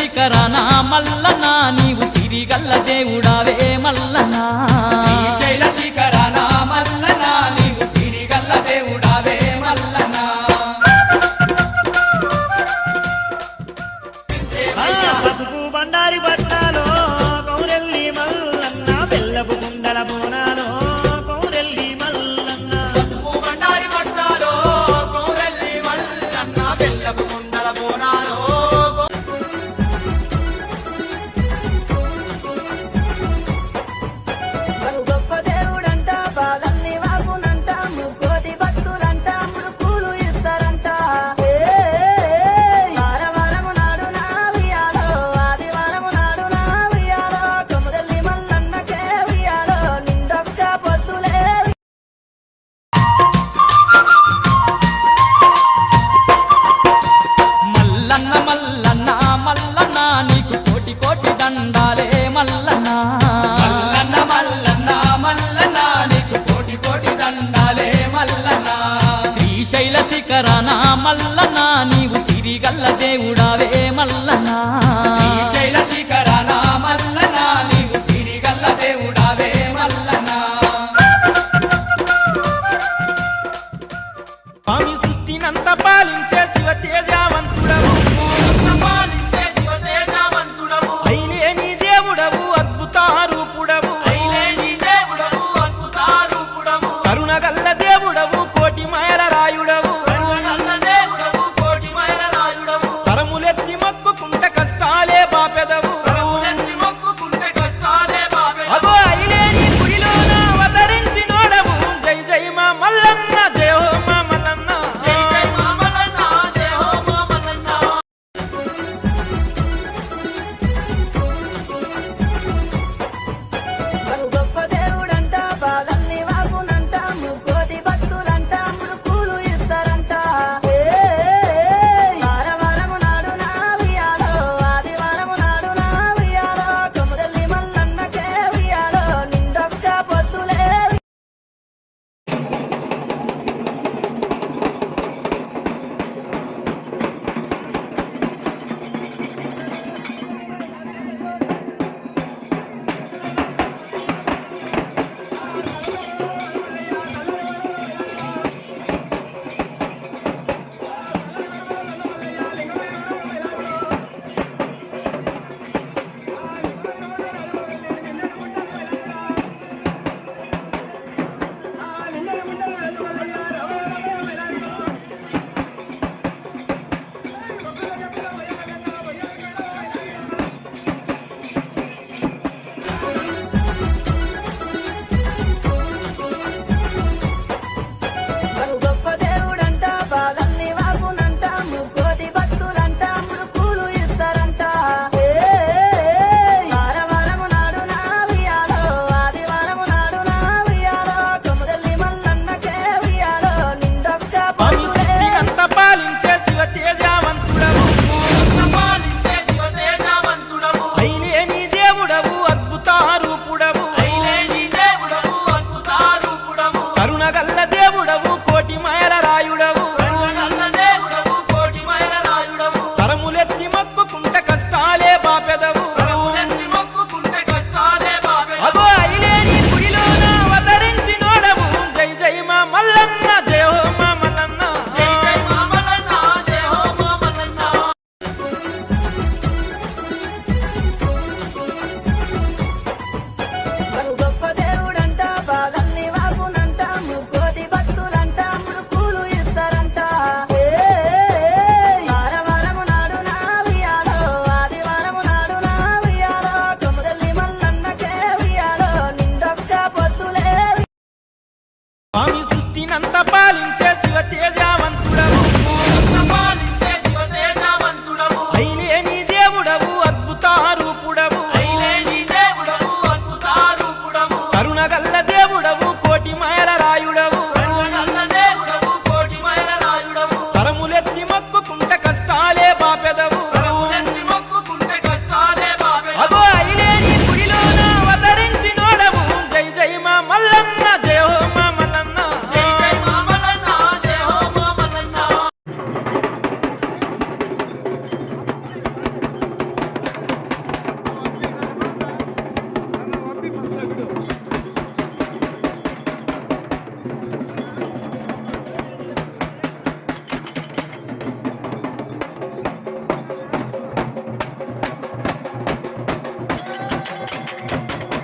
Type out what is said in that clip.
శిఖరాన మల్లనా నీవు సిరిగల్ల దేవుడావే మల్లనా శ్రీశైల శిఖరాన మల్లనా నీవు సిరిగల్ల దేవుడావే మల్లనా పసుపు బండారి పట్నాలో కౌరెల్లి మల్లన్న బెల్లపు కుండల బోనాలో కౌరెల్లి మల్లన్న పసుపు బండారి పట్నాలో కౌరెల్లి మల్లన్న బెల్లపు కుండల బోనాలో గొప్ప దేవుడంట బాధల్ని వాపునంట ముక్కోటి భక్తులంట ముడుపులు ఇస్తారంట వారవారము నాడు నా వియాలో ఆదివారము నాడు నా వియాలో కొమురెల్లి మల్లన్నకే వియాలో నిండొక్క పొద్దులే మల్లన్న మల్లన్న మల్లన్న నీకు కోటి కోటి దండాలే మల్లన్న మల్లన్న మల్లన్న మల్లన్న నీకు కోటి కోటి దండాలే మల్లన్న శ్రీశైల శిఖరాన మల్ల